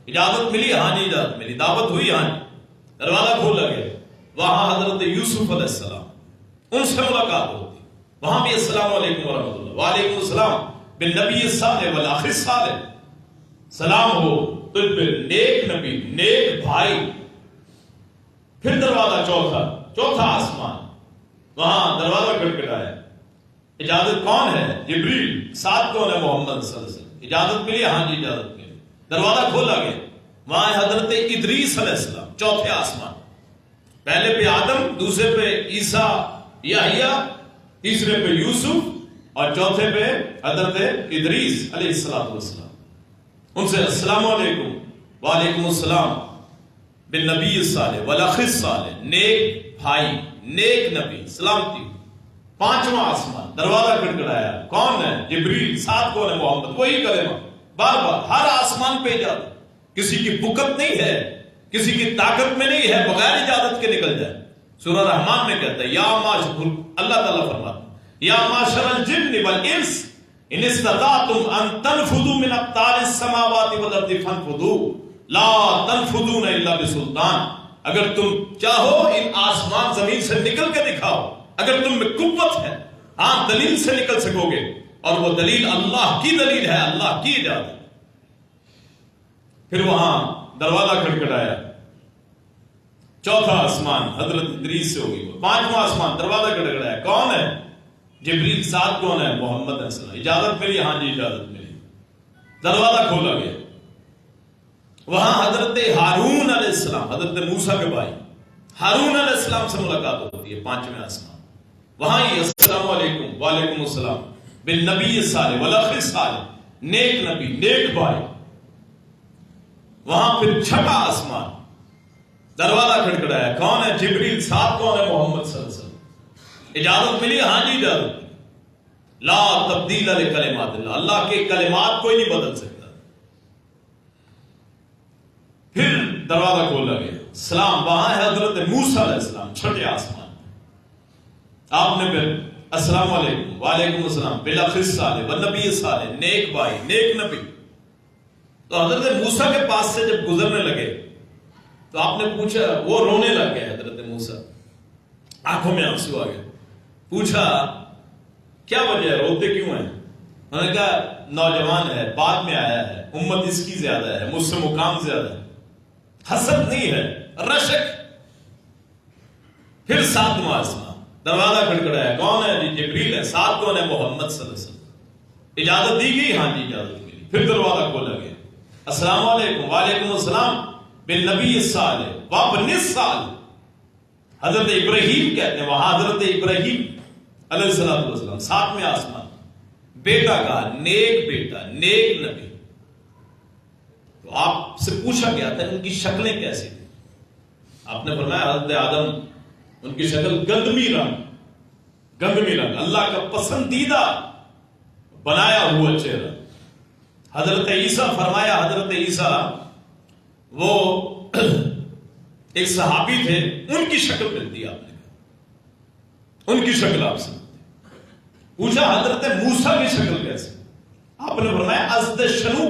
اجازت ملی؟ ہاں جی اجازت ملی. دعوت ہوئی؟ ہاں جی. دروازہ کھولا گیا، وہاں حضرت یوسف علیہ السلام، ان سے ملاقات ہوتی. وہاں بھی السلام علیکم ورحمۃ اللہ، وعلیکم السلام بالنبی الصالح والاخ الصالح، سلام ہو تجھ پہ نیک نبی، نیک بھائی. پھر دروازہ چوتھا آسمان، وہاں دروازہ کھٹکھٹایا. اجازت کون ہے؟ جبریل. ساتھ کون ہے؟ محمد صلی اللہ علیہ وسلم. اجازت ملی؟ ہاں جی اجازت ملی. دروازہ کھولا گیا، وہاں حضرت ادریس علیہ السلام، چوتھے آسمان. پہلے پہ آدم، دوسرے پہ عیسیٰ یحییٰ، تیسرے پہ یوسف، اور چوتھے پہ حضرت ادریس علیہ السلام. ان سے السلام علیکم، وعلیکم السلام بالنبی الصالح والاخ الصالح، نیک بھائی، نیک نبی، سلامتی. پانچواں آسمان، دروازہ کھٹکھٹایا، کون ہے؟ جبریل. ساتھ کون ہے؟ محمد. وہی کلمہ بار بار ہر آسمان پہ اجازت. کسی کی بکت نہیں ہے، کسی کی طاقت میں نہیں ہے، بغیر اجازت کے نکل جائے. سورہ رحمان میں کہتا ہے یا معاشر، اللہ تعالیٰ فرماتا ہے یا معاشر الجن والانس ان استطعتم ان تنفذوا من اقطار السماوات والارض فانفذوا لا تنفذون الا بسلطان. اگر تم چاہو ان آسمان زمین سے نکل کے دکھاؤ، اگر تم میں قوت ہے، ہاں دلیل سے نکل سکو گے، اور وہ دلیل اللہ کی دلیل ہے، اللہ کی اجازت. پھر وہاں دروازہ کھٹکھٹایا، چوتھا آسمان حضرت ادریس سے ہوگی. پانچواں آسمان دروازہ کھٹکھٹایا، کون ہے؟ جبریل. ساتھ کون ہے؟ محمد علیہ السلام. اجازت ملی؟ ہاں جی اجازت ملی. دروازہ کھولا گیا، وہاں حضرت ہارون علیہ السلام، حضرت موسیٰ کے بھائی ہارون علیہ السلام سے ملاقات ہوتی ہے. پانچویں آسمان، وہاں ہی السلام علیکم، وعلیکم السلام بالنبی الصالح والاخ الصالح، نیک نبی، نیک بھائی. وہاں پھر چھٹا آسمان، دروازہ کھٹکھٹایا، کون ہے؟ جبریل. ساتھ کون ہے؟ محمد صلی اللہ علیہ وسلم. اجازت ملی؟ ہاں جی اجازت ملی. لا تبدیل لکلمات اللہ، اللہ کے کلمات کوئی نہیں بدل سکتا. پھر دروازہ کھولا گیا، سلام. وہاں ہے حضرت موسیٰ علیہ السلام، چھٹے آسمان. آپ نے پھر السلام علیکم، وعلیکم السلام بالاخ الصالح والنبی الصالح، نیک بھائی، نیک نبی. تو حضرت موسیٰ کے پاس سے جب گزرنے لگے تو آپ نے پوچھا، وہ رونے لگ گئے حضرت موسیٰ، آنکھوں میں آنسو آ گئے. پوچھا کیا وجہ ہے، روتے کیوں ہیں؟ انہوں نے کہا نوجوان ہے، بعد میں آیا ہے، امت اس کی زیادہ ہے، مجھ سے مقام زیادہ ہے، حسد نہیں ہے، رشک۔ پھر ساتواں آسمان، دروازہ کھڑکڑایا، کون ہے؟ جی جبریل ہے۔ ساتھ کون ہے؟ محمد صلی اللہ علیہ وسلم۔ اجازت دی گئی؟ ہاں جی اجازت ملی۔ پھر دروازہ کھولا گیا، السلام علیکم۔ وعلیکم السلام بالنبی الصالح وابن الصالح۔ حضرت ابراہیم کہتے ہیں، وہاں حضرت ابراہیم علیہ السلام، ساتویں آسمان، بیٹا کہا، نیک بیٹا، نیک نبی۔ تو آپ سے پوچھا گیا تھا ان کی شکلیں کیسی تھیں؟ آپ نے فرمایا حضرت آدم، ان کی شکل گندمی رنگ، اللہ کا پسندیدہ بنایا ہوا چہرہ۔ حضرت عیسیٰ، فرمایا حضرت عیسیٰ وہ ایک صحابی تھے، ان کی شکل ملتی ہے، آپ نے کہا ان کی شکل آپ سے پوچھا حضرت موسیٰ کی شکل کیسے؟ آپ نے فرمایا ازد شنو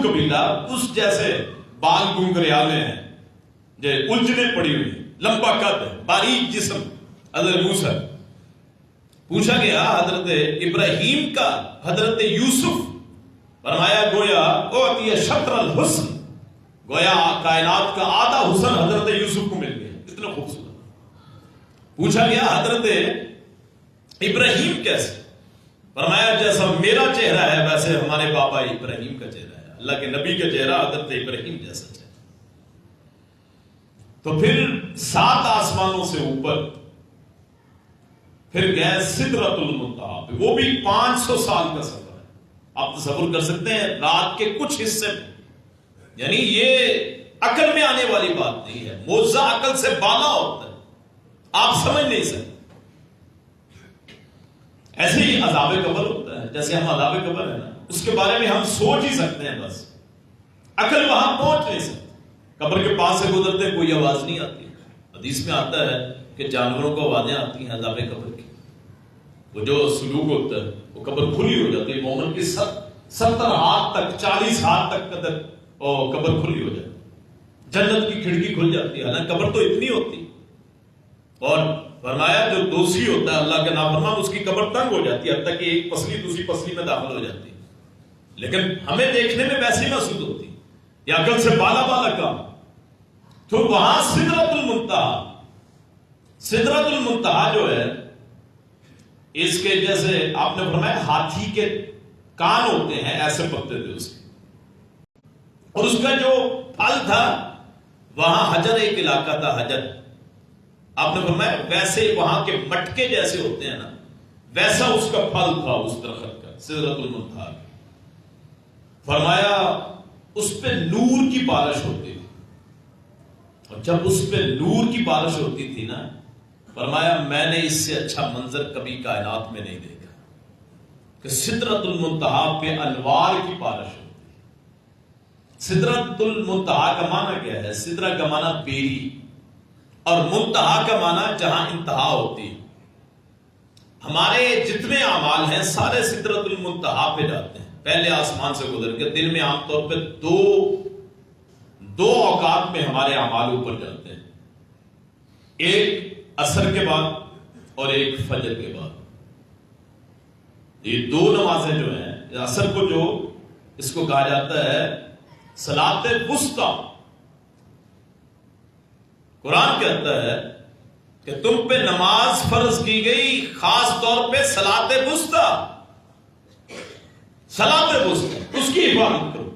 قبیلہ، اس جیسے بال گنگریالے ہیں، جو الجھنیں پڑی ہوئی، لمبا قد ہے، باریک جسم حضرت موسیٰ۔ پوچھا گیا حضرت ابراہیم کا، حضرت یوسف، فرمایا گویا اوتی شطر الحسن، گویا کائنات کا آدھا حسن حضرت یوسف کو مل گیا، اتنا خوبصورت۔ پوچھا گیا حضرت ابراہیم کیسے؟ فرمایا جیسا میرا چہرہ ہے ویسے ہمارے بابا ابراہیم کا چہرہ ہے، اللہ کے نبی کا چہرہ حضرت ابراہیم جیسا چہرہ۔ تو پھر 7 آسمانوں سے اوپر پھر گئے سدرۃ المنتہا پہ، وہ بھی 500 سال کا سفر ہے۔ آپ تصور کر سکتے ہیں رات کے کچھ حصے میں، یعنی یہ عقل میں آنے والی بات نہیں ہے، معجزہ عقل سے بالا ہوتا ہے، آپ سمجھ نہیں سکتے۔ ایسے ہی عذاب قبر ہوتا ہے، جیسے ہم عذاب قبر ہے نا، اس کے بارے میں ہم سوچ ہی سکتے ہیں، بس عقل وہاں پہنچ نہیں سکتی۔ قبر کے پاس سے گزرتے کوئی آواز نہیں آتی، حدیث میں آتا ہے کہ جانوروں کو آوازیں آتی ہیں عذاب قبر کی، وہ جو سلوک ہوتا ہے وہ قبر کھلی ہو جاتی ہے، مومن کی 70 ہاتھ تک، 40 ہاتھ تک قدر اور قبر کھلی ہو جاتی ہے، جنت کی کھڑکی کھل جاتی ہے، حالانکہ قبر تو اتنی ہوتی۔ اور فرمایا جو دوشی ہوتا ہے اللہ کے نافرمان، اس کی قبر تنگ ہو جاتی ہے، حتیٰ کہ ایک پسلی دوسری پسلی میں داخل ہو جاتی ہے، لیکن ہمیں دیکھنے میں ویسی محسوس ہوتی ہے، یہ عقل سے بالا کام۔ تو وہاں سدرۃ المنتہا جو ہے، اس کے جیسے آپ نے فرمایا ہاتھی کے کان ہوتے ہیں، ایسے پتے تھے اس کے، اور اس کا جو پھل تھا وہاں حجر، ایک علاقہ تھا حجر، آپ نے فرمایا ویسے وہاں کے مٹکے جیسے ہوتے ہیں نا، ویسا اس کا پھل تھا اس درخت کا، سدرۃ المنتہا۔ فرمایا اس پہ نور کی بارش ہوتی تھی، اور جب اس پہ نور کی بارش ہوتی تھی نا، فرمایا میں نے اس سے اچھا منظر کبھی کائنات میں نہیں دیکھا، کہ سدرۃ المنتہا پہ انوار کی بارش ہوتی ہے۔ سدرۃ المنتہا کا معنی کیا ہے؟ سدرہ کا معنی بیری، اور منتہا کا معنی جہاں انتہا ہوتی ہے۔ ہمارے جتنے اعمال ہیں سارے سدرۃ المنتہا پہ جاتے ہیں، پہلے آسمان سے گزر کے۔ دن میں عام طور پہ دو اوقات میں ہمارے اعمال اوپر جاتے ہیں، ایک عصر کے بعد اور ایک فجر کے بعد۔ یہ 2 نمازیں جو ہیں، عصر کو جو اس کو کہا جاتا ہے صلاۃ وسطیٰ، قرآن کہتا ہے کہ تم پہ نماز فرض کی گئی خاص طور پہ صلاۃ وسطیٰ، اس کی عبادت کرو۔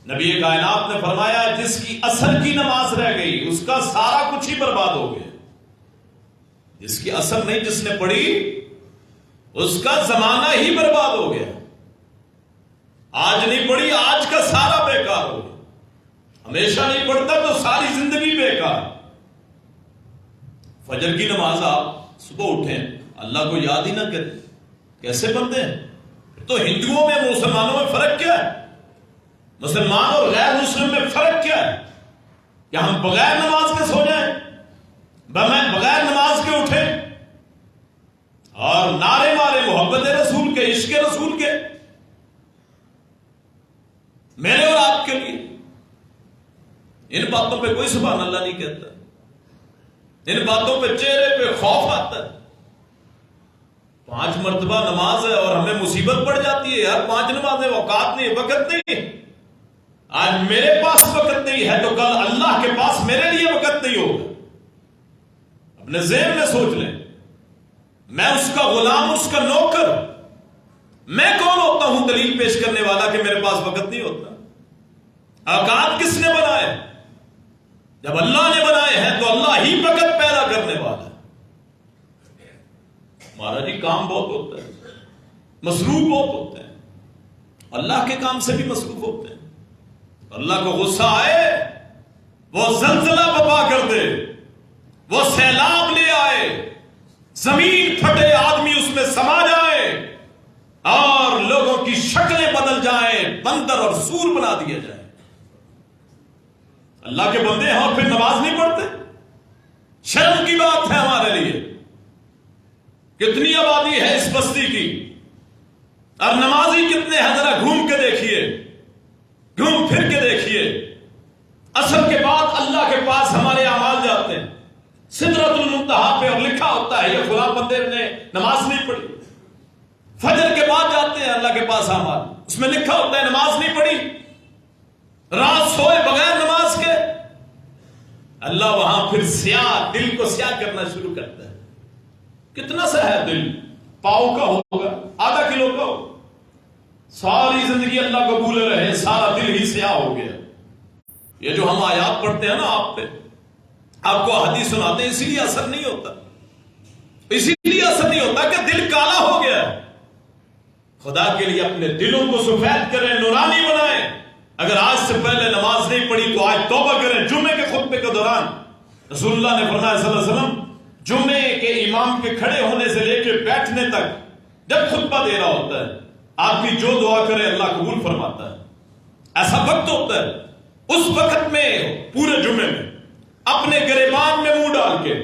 نبی کائنات نے فرمایا جس کی عصر کی نماز رہ گئی اس کا سارا کچھ ہی برباد ہو گیا، جس کی عصر نہیں، جس نے پڑھی اس کا زمانہ ہی برباد ہو گیا، آج نہیں پڑھی آج کا سارا بیکار ہو گیا، ہمیشہ نہیں پڑھتا تو ساری زندگی بیکار۔ فجر کی نماز آپ صبح اٹھیں اللہ کو یاد ہی نہ کریں، کیسے بنتے ہیں؟ تو ہندوؤں میں مسلمانوں میں فرق کیا ہے؟ مسلمان اور غیر مسلم میں فرق کیا ہے؟ کہ ہم بغیر نماز کے سو جائیں، بغیر نماز کے اٹھیں اور نعرے مارے محبت رسول کے، عشق رسول کے، میرے اور آپ کے لیے۔ ان باتوں پہ کوئی سبحان اللہ نہیں کہتا، ان باتوں پہ چہرے پہ خوف آتا ہے۔ 5 مرتبہ نماز ہے اور ہمیں مصیبت پڑ جاتی ہے یار 5 نمازیں، اوقات نہیں، وقت نہیں. آج میرے پاس وقت نہیں ہے تو کل اللہ کے پاس میرے لیے وقت نہیں ہوگا. اپنے ذہن میں سوچ لیں، میں اس کا غلام، اس کا نوکر، میں کون ہوتا ہوں دلیل پیش کرنے والا کہ میرے پاس وقت نہیں ہوتا؟ اوقات کس نے بنائے؟ جب اللہ نے بنائے ہیں تو اللہ ہی وقت پیدا کرنے والا ہے. ہمارا جی کام بہت ہوتا ہے، مصروف بہت ہوتے ہیں، اللہ کے کام سے بھی مصروف ہوتے ہیں. اللہ کو غصہ آئے وہ زلزلہ بپا کر دے، وہ سیلاب لے آئے، زمین پھٹے، آدمی اس میں سما جائے اور لوگوں کی شکلیں بدل جائیں، بندر اور سور بنا دیا جائے. اللہ کے بندے ہیں اور پھر نماز نہیں پڑھتے؟ شرم کی بات ہے ہمارے لیے. کتنی آبادی ہے اس بستی کی اور نمازی کتنے ہیں؟ ذرا گھوم کے دیکھیے، گھوم پھر کے دیکھیے. عصر کے بعد اللہ کے پاس ہمارے اعمال جاتے ہیں سدرۃ المنتہا پہ اور لکھا ہوتا ہے یہ فلاں بندے نے نماز نہیں پڑھی. فجر کے بعد جاتے ہیں اللہ کے پاس اعمال، اس میں لکھا ہوتا ہے نماز نہیں پڑھی، رات سوئے بغیر نماز کے. اللہ وہاں پھر سیاہ، دل کو سیاہ کرنا شروع کرتا ہے. کتنا سا ہے دل؟ پاؤ کا ہوگا، آدھا کلو کا ہوگا. ساری زندگی اللہ کو بھولے رہے، سارا دل ہی سیاہ ہو گیا. یہ جو ہم آیات پڑھتے ہیں نا آپ پہ، آپ کو حدیث سناتے ہیں، اسی لیے اثر نہیں ہوتا، اسی لیے اثر نہیں ہوتا کہ دل کالا ہو گیا. خدا کے لیے اپنے دلوں کو سفید کریں، نورانی بنائیں. اگر آج سے پہلے نماز نہیں پڑھی تو آج توبہ کریں. جمعے کے خطبے کے دوران رسول اللہ نے فرمایا صلی اللہ علیہ وسلم، جمعے کے امام کے کھڑے ہونے سے لے کے بیٹھنے تک جب خطبہ دے رہا ہوتا ہے آدمی جو دعا کرے اللہ قبول فرماتا ہے. ایسا وقت ہوتا ہے، اس وقت میں پورے جمعے میں اپنے گریبان میں منہ ڈال کے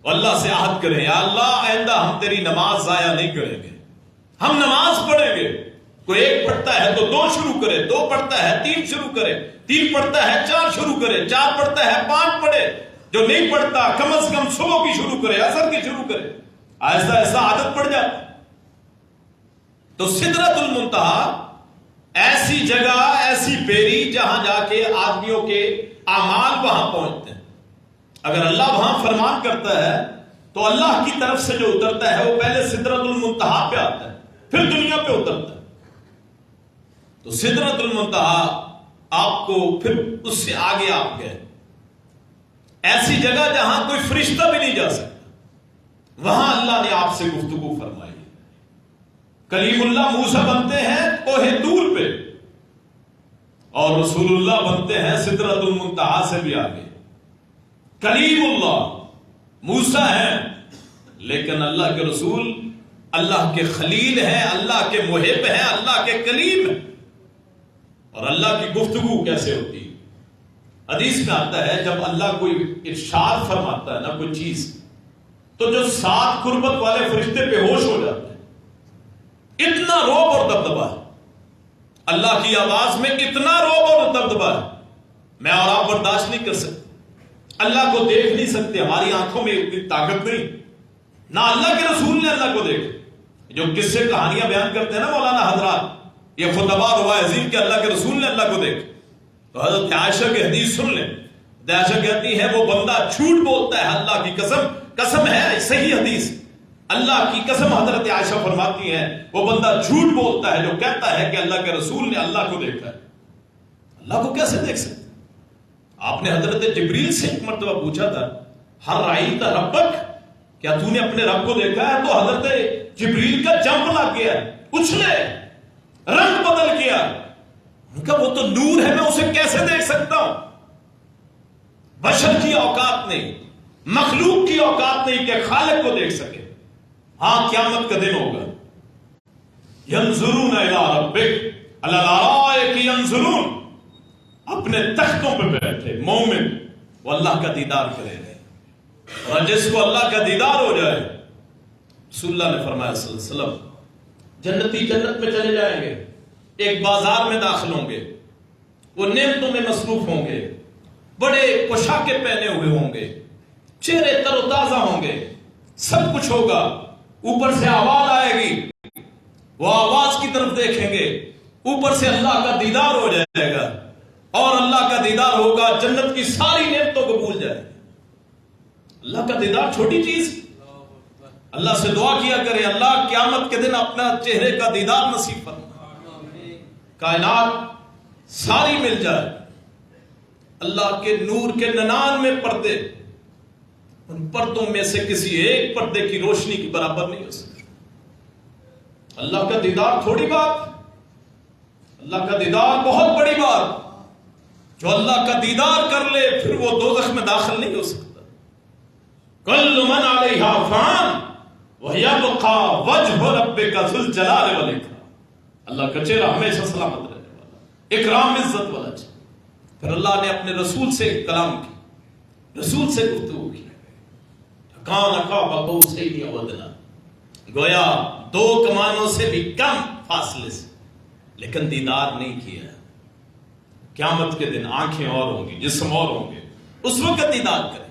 اللہ سے عہد کریں، یا اللہ آئندہ ہم تیری نماز ضائع نہیں کریں گے، ہم نماز پڑھیں گے. کوئی 1 پڑھتا ہے تو 2 شروع کرے، 2 پڑھتا ہے 3 شروع کرے، 3 پڑھتا ہے 4 شروع کرے، 4 پڑھتا ہے 5 پڑھے. جو نہیں پڑھتا کم از کم صبح کی شروع کرے، عصر کی شروع کرے. ایسا ایسا عادت پڑ جاتی. تو سدرۃ المنتہا ایسی جگہ، ایسی بیری جہاں جا کے آدمیوں کے اعمال وہاں پہنچتے ہیں. اگر اللہ وہاں فرمان کرتا ہے تو اللہ کی طرف سے جو اترتا ہے وہ پہلے سدرۃ المنتہا پہ آتا ہے، پھر دنیا پہ اترتا ہے. تو سدرۃ المنتہا آپ کو پھر اس سے آگے آپ گئے، ایسی جگہ جہاں کوئی فرشتہ بھی نہیں جا سکتا. وہاں اللہ نے آپ سے گفتگو فرمائی. کلیم اللہ موسیٰ بنتے ہیں کوہ طور پہ اور رسول اللہ بنتے ہیں سدرۃ المنتہا سے بھی آگے. کلیم اللہ موسیٰ ہیں لیکن اللہ کے رسول اللہ کے خلیل ہیں، اللہ کے محب ہیں، اللہ کے کلیم ہیں. اور اللہ کی گفتگو کیسے ہوتی ہے؟ حدیث میں آتا ہے جب اللہ کوئی ارشاد فرماتا ہے نا کوئی چیز، تو جو 7 قربت والے فرشتے بے ہوش ہو جاتے ہیں. اتنا روب اور دبدبا ہے اللہ کی آواز میں، اتنا روب اور دبدبا ہے میں اور آپ برداشت نہیں کر سکتے. اللہ کو دیکھ نہیں سکتے، ہماری آنکھوں میں اتنی طاقت نہیں. نہ اللہ کے رسول نے اللہ کو دیکھا. جو قصے کہانیاں بیان کرتے ہیں نا مولانا حضرات، یہ خطبہ روا عظیم کہ اللہ کے رسول نے اللہ کو دیکھا. تو حضرت عائشہ کی حدیث سن لیں. عائشہ کہتی ہے وہ بندہ جھوٹ بولتا ہے، اللہ کی قسم، قسم ہے صحیح حدیث، اللہ کی قسم حضرت عائشہ فرماتی ہیں وہ بندہ جھوٹ بولتا ہے جو کہتا ہے کہ اللہ کے رسول نے اللہ کو دیکھا ہے. اللہ کو کیسے دیکھ سکتے؟ آپ نے حضرت جبریل سے ایک مرتبہ پوچھا تھا، ہر رأیت ربک، کیا تو نے اپنے رب کو دیکھا ہے؟ تو حضرت جبریل کا جمپ لگ گیا، اچھلے، رنگ بدل گیا. ان کا وہ تو نور ہے، میں اسے کیسے دیکھ سکتا ہوں؟ بشر کی اوقات نہیں، مخلوق کی اوقات نہیں کہ خالق کو دیکھ سکے. ہاں قیامت کا دن ہوگا. ینظرون الی ربک علی الارائک ینظرون، اپنے تختوں پہ بیٹھے مومن وہ اللہ کا دیدار کرے گا. اور جس کو اللہ کا دیدار ہو جائے، رسول اللہ نے فرمایا صلی اللہ علیہ وسلم، جنتی جنت میں چلے جائیں گے، ایک بازار میں داخل ہوں گے، وہ نعمتوں میں مصروف ہوں گے، بڑے پوشاکیں پہنے ہوئے ہوں گے، چہرے تر و تازہ ہوں گے، سب کچھ ہوگا. اوپر سے آواز آئے گی، وہ آواز کی طرف دیکھیں گے، اوپر سے اللہ کا دیدار ہو جائے گا، اور اللہ کا دیدار ہوگا، جنت کی ساری نعمتوں کو بھول جائے گا۔ اللہ کا دیدار چھوٹی چیز، اللہ سے دعا کیا کرے اللہ قیامت کے دن اپنا چہرے کا دیدار نصیب فرما، کائنات ساری مل جائے، اللہ کے نور کے 99 پردے، ان پردوں میں سے کسی ایک پردے کی روشنی کی برابر نہیں ہو سکتی۔ اللہ کا دیدار تھوڑی بات، اللہ کا دیدار بہت بڑی بات۔ جو اللہ کا دیدار کر لے پھر وہ دوزخ میں داخل نہیں ہو سکتا۔ کل من علیہا فان وَيَبْقَى وَجْهُ رَبِّكَ ذُو الْجَلَالِ وَالْإِكْرَامِ، اللہ کا چہرہ ہمیشہ سلامت رہنے والا، اکرام عزت والا چہرہ۔ پھر اللہ نے اپنے رسول سے کلام کی، رسول سے گفتگو کی، کان قاب قوسین او ادنیٰ، گویا 2 کمانوں سے بھی کم فاصلے سے، لیکن دیدار نہیں کیا۔ قیامت کے دن آنکھیں اور ہوں گی، جسم اور ہوں گے، اس وقت دیدار کریں۔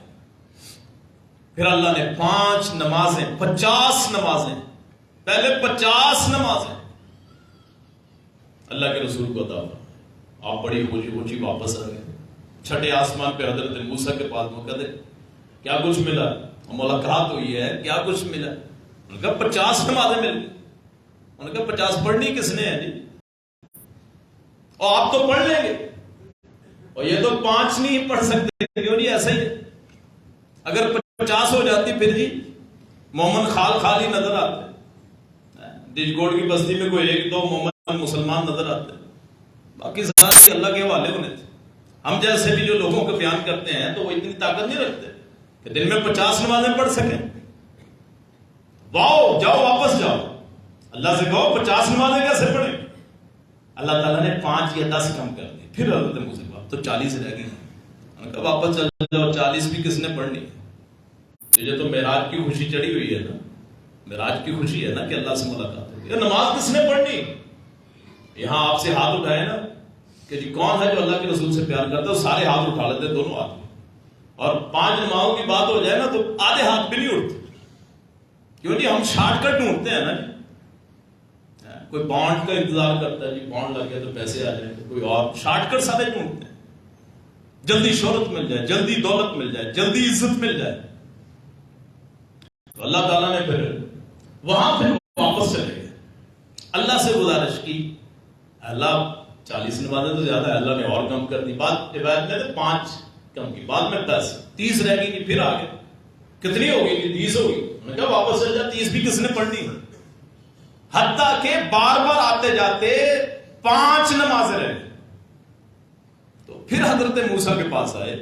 پھر اللہ نے 5 نمازیں، 50 نمازیں، پہلے 50 نمازیں اللہ کے رسول کو عطا فرمائیں۔ آپ بڑی خوشی واپس آ گئے، چھٹے آسمان پہ حضرت موسیٰ کے پاس وہ کہتے کیا کچھ ملا؟ ملاقات ہوئی ہے، کیا کچھ ملا؟ انہوں نے کہا 50 نمازیں مل گئی۔ انہوں نے کہا 50 پڑھنی کس نے ہے جی؟ اور آپ تو پڑھ لیں گے، اور یہ تو 5 نہیں پڑھ سکتے، کیوں نہیں؟ ایسا ہی ہے، اگر 50 ہو جاتی پھر جی مومن خالی نظر آتے، ڈیج گوڑ کی بستی میں کوئی 1-2 مومن مسلمان نظر آتے، باقی سارے اللہ کے حوالے ہونے تھے۔ ہم جیسے بھی جو لوگوں کو بیان کرتے ہیں تو وہ اتنی طاقت نہیں رکھتے کہ دن میں 50 نمازیں پڑھ سکیں۔ واؤ، جاؤ واپس جاؤ، اللہ سے کہو 50 نمازیں کیسے پڑھیں؟ اللہ تعالیٰ نے 5 یا 10 کم کر دی۔ پھر حضرت موسیٰ تو 40 رہ گئی، انہوں نے کہا واپس چل جاؤ، 40 بھی کس نے پڑھنی؟ یہ تو معراج کی خوشی چڑھی ہوئی ہے نا، معراج کی خوشی ہے نا کہ اللہ سے ملاقات ہوگی، یہ نماز کس نے پڑھنی؟ یہاں آپ سے ہاتھ اٹھائے نا کہ جی کون ہے جو اللہ کے رسول سے پیار کرتا ہے، سارے ہاتھ اٹھا لیتے، دونوں ہاتھ، اور 5 نمازوں کی بات ہو جائے نا تو آدھے ہاتھ بھی نہیں اٹھتے، کیوں جی؟ ہم شارٹ کٹ ڈھونڈتے ہیں نا جی، کوئی بانڈ کا انتظار کرتا ہے جی، بانڈ لگ گیا تو پیسے آ جائیں، کوئی اور شارٹ کٹ سارے ڈھونڈتے ہیں، جلدی شہرت مل جائے، جلدی دولت مل جائے، جلدی عزت مل جائے۔ تو اللہ تعالیٰ نے پھر وہاں پھر واپس چلے گئے، اللہ سے گزارش کی، اللہ 40 نمازیں تو زیادہ ہے، اللہ نے اور کم کر دی، بعد روایت میں 5 کم کی، بعد میں 10، 30 رہ گئی کہ پھر آگے کتنی ہو گئی؟ 30 ہو گئی۔ انہوں نے کہا واپس چل جا، 30 بھی کس نے پڑھنی؟ حتیٰ کہ بار بار آتے جاتے 5 نمازیں رہ گئی۔ تو پھر حضرت موسیٰ کے پاس آئے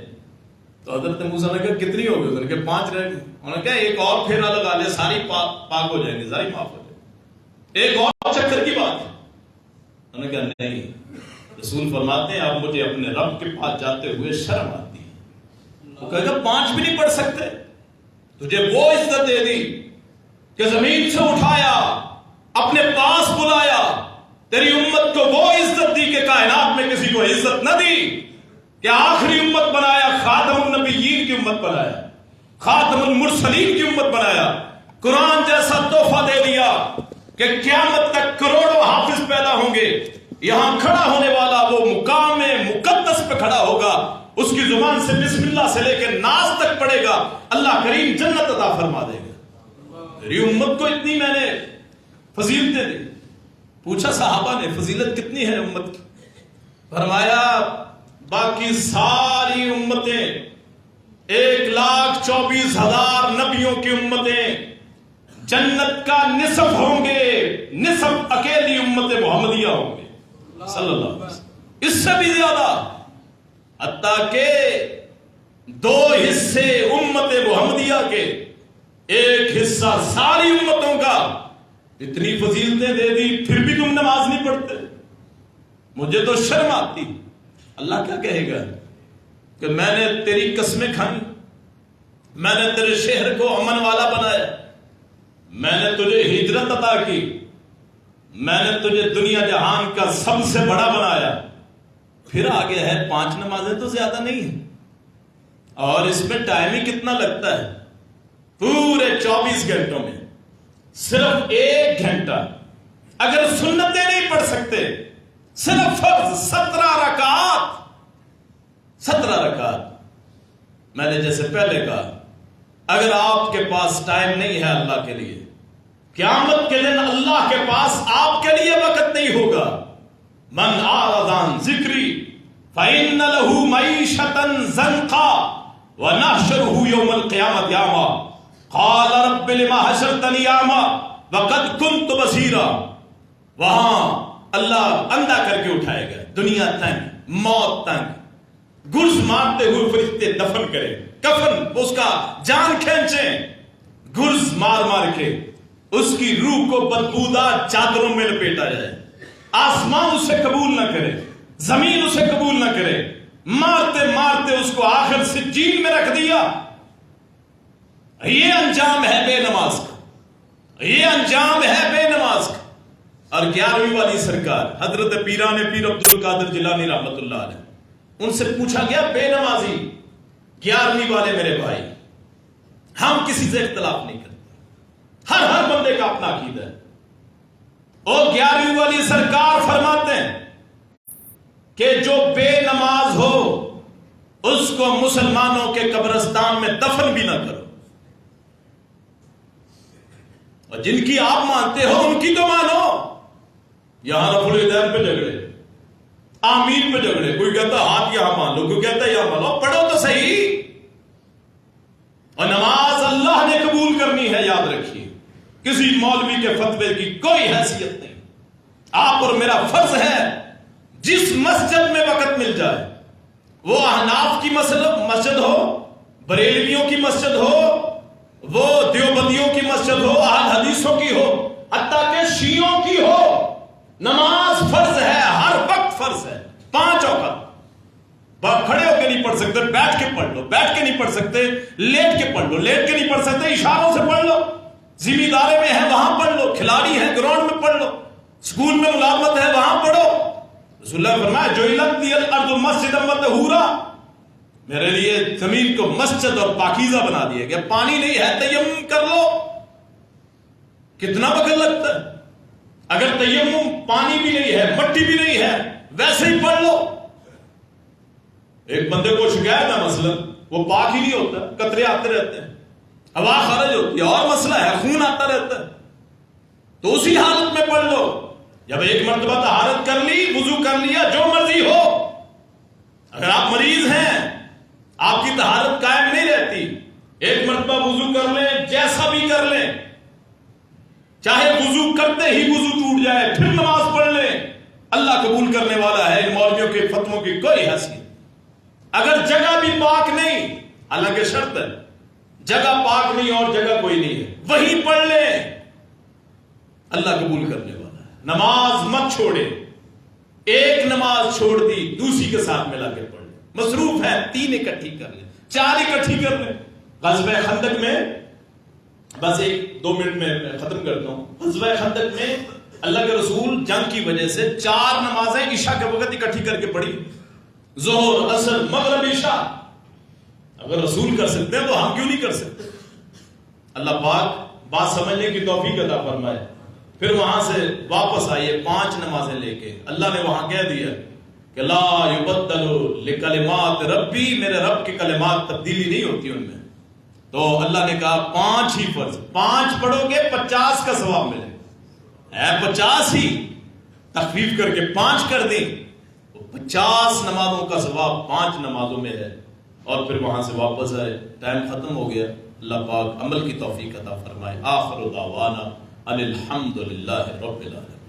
تو حضرت موسیٰ نے کہا کتنی ہو گئی؟ انہوں نے کہا 5 رہ گئی۔ انہوں نے کہا ایک اور پھیرا لگا لے، ساری پاک ہو جائیں گی، ساری معاف ہو جائیں گی، ایک اور چکر کی بات ہے۔ انہوں نے کہا نہیں، رسول فرماتے ہیں اب مجھے اپنے رب کے پاس جاتے ہوئے شرم آتی ہے۔ وہ کہے گا 5 بھی نہیں پڑھ سکتے؟ تجھے وہ عزت دے دی کہ زمین سے اٹھایا، اپنے پاس بلایا، تیری امت کو وہ عزت دی کہ کائنات میں کسی کو عزت نہ دی، کہ آخری امت بنایا، خاتم النبیین کی امت بنایا، خاتم المرسلین کی امت بنایا، قرآن جیسا تحفہ دے دیا کہ قیامت تک کروڑوں حافظ پیدا ہوں گے، یہاں کھڑا ہونے والا وہ مقام مقدس پہ کھڑا ہوگا، اس کی زبان سے بسم اللہ سے لے کے ناز تک پڑے گا، اللہ کریم جنت عطا فرما دے گا۔ میری امت کو اتنی میں نے فضیلتیں دی۔ پوچھا صحابہ نے فضیلت کتنی ہے امت کی؟ فرمایا باقی ساری امتیں 1,24,000 نبیوں کی امتیں جنت کا نصف ہوں گے، نصف اکیلی امت محمدیہ ہوں گے صلی اللہ علیہ وسلم، اس سے بھی زیادہ، حتیٰ کہ 2 حصے امت محمدیہ کے، 1 حصہ ساری امتوں کا۔ اتنی فضیلتیں دے دی پھر بھی تم نماز نہیں پڑھتے، مجھے تو شرم آتی۔ اللہ کیا کہے گا کہ میں نے تیری قسمیں کھائیں، میں نے تیرے شہر کو امن والا بنایا، میں نے تجھے ہجرت عطا کی، میں نے تجھے دنیا جہان کا سب سے بڑا بنایا، پھر آگے ہے 5 نمازیں تو زیادہ نہیں ہیں، اور اس میں ٹائم ہی کتنا لگتا ہے؟ پورے 24 گھنٹوں میں صرف 1 گھنٹہ اگر سنتیں نہیں پڑھ سکتے، صرف فرض 17 رکعات 17 رکعت. میں نے جیسے پہلے کہا، اگر آپ کے پاس ٹائم نہیں ہے اللہ کے لیے، قیامت کے دن اللہ کے پاس آپ کے لیے وقت نہیں ہوگا. من اعرض عن ذکری فإن له معیشة ضنکا ونحشره یوم القیامة اعمی قال رب لما حشرتنی اعمی وقد كنت بصیرا. وہاں اللہ اندھا کر کے اٹھائے گا، دنیا تنگ، موت تنگ، گرز مارتے ہوئے فرشتے دفن کرے، کفن اس کا جان کھینچیں، گرز مار مار کے اس کی روح کو بدبودار چادروں میں لپیٹا جائے. آسمان اسے قبول نہ کرے، زمین اسے قبول نہ کرے، مارتے مارتے اس کو آخر سجین میں رکھ دیا. یہ انجام ہے بے نماز کا، یہ انجام ہے بے نماز کا. اور 11ویں والی سرکار حضرت پیران پیر عبد القادر جیلانی رحمت اللہ علیہ، ان سے پوچھا گیا بے نمازی 11ویں والے میرے بھائی، ہم کسی سے اختلاف نہیں کرتے، ہر بندے کا اپنا عقیدہ ہے. اور 11ویں والی سرکار فرماتے ہیں کہ جو بے نماز ہو اس کو مسلمانوں کے قبرستان میں دفن بھی نہ کرو، اور جن کی آپ مانتے ہو ان کی تو مانو. یہاں رفع الیدین پہ جھگڑے، آمین پہ جھگڑے، کوئی کہتا ہاتھ یہاں مان لو، کوئی کہتا یہاں مان لو، پڑھو تو صحیح. اور نماز اللہ نے قبول کرنی ہے، یاد رکھیے، کسی مولوی کے فتوے کی کوئی حیثیت نہیں. آپ اور میرا فرض ہے جس مسجد میں وقت مل جائے، وہ احناف کی مسجد ہو، بریلویوں کی مسجد ہو، وہ دیوبندیوں کی مسجد ہو، اہل حدیثوں کی ہو، حتیٰ کہ شیعوں کی ہو، نماز فرض ہے، ہر وقت فرض ہے. 5 اوقات کھڑے ہو کے نہیں پڑھ سکتے، بیٹھ کے پڑھ لو، بیٹھ کے نہیں پڑھ سکتے لیٹ کے پڑھ لو، لیٹ کے نہیں پڑھ سکتے اشاروں سے پڑھ لو، ذمہ دارے میں ہے وہاں پڑھ لو، کھلاڑی ہے گراؤنڈ میں پڑھ لو، اسکول میں ملازمت ہے وہاں پڑھو. رسول اللہ فرمایا جعلت لی الارض مسجدا وطہورا، میرے لیے زمین کو مسجد اور پاکیزہ بنا دیا گیا. پانی نہیں ہے تیمم کر لو. کتنا وقت لگتا ہے؟ اگر تیمم پانی بھی نہیں ہے، مٹی بھی نہیں ہے، ویسے ہی پڑھ لو. ایک بندے کو شکایت ہے مثلا وہ پاک ہی نہیں ہوتا، قطرے آتے رہتے ہیں، ہوا خارج ہوتی ہے، اور مسئلہ ہے خون آتا رہتا ہے، تو اسی حالت میں پڑھ لو. جب ایک مرتبہ طہارت کر لی، وضو کر لیا، جو مرضی ہو. اگر آپ مریض ہیں، آپ کی طہارت قائم نہیں رہتی، ایک مرتبہ وضو کر لیں، جیسا بھی کر لیں، چاہے وضو کرتے ہی وضو ٹوٹ جائے پھر نماز پڑھ لیں، اللہ قبول کرنے والا ہے. ان مولویوں کے فتووں کی کوئی حیثیت. اگر جگہ بھی پاک نہیں، حالانکہ شرط ہے جگہ پاک نہیں اور جگہ کوئی نہیں ہے، وہیں پڑھ لیں، اللہ قبول کرنے والا ہے. نماز مت چھوڑے، ایک نماز چھوڑ دی دوسری کے ساتھ ملا کے پڑھ لیں. مصروف ہے 3 اکٹھی کر لیں، 4 اکٹھی کر لیں. غزوہ خندق میں بس 1-2 منٹ میں ختم کرتا ہوں. غزوہ خندق میں اللہ کے رسول جنگ کی وجہ سے 4 نمازیں عشاء کے وقت اکٹھی کر کے پڑھی، ظہر، عصر، مغرب، عشاء. اگر رسول کر سکتے ہیں تو ہم کیوں نہیں کر سکتے؟ اللہ پاک بات سمجھنے کی توفیق عطا فرمائے. پھر وہاں سے واپس آئیے 5 نمازیں لے کے. اللہ نے وہاں کہہ دیا کہ لا یبدل لکلمات ربی، میرے رب کے کلمات تبدیلی نہیں ہوتی ان میں. تو اللہ نے کہا 5 ہی فرض، 5 پڑھو گے 50 کا ثواب ملے. ہے 50 ہی، تخفیف کر کے 5 کر دیں، 50 نمازوں کا ثواب 5 نمازوں میں ہے. اور پھر وہاں سے واپس آئے، ٹائم ختم ہو گیا. اللہ پاک عمل کی توفیق عطا فرمائے. آخر دعوانا ان الحمد للہ رب العالمین.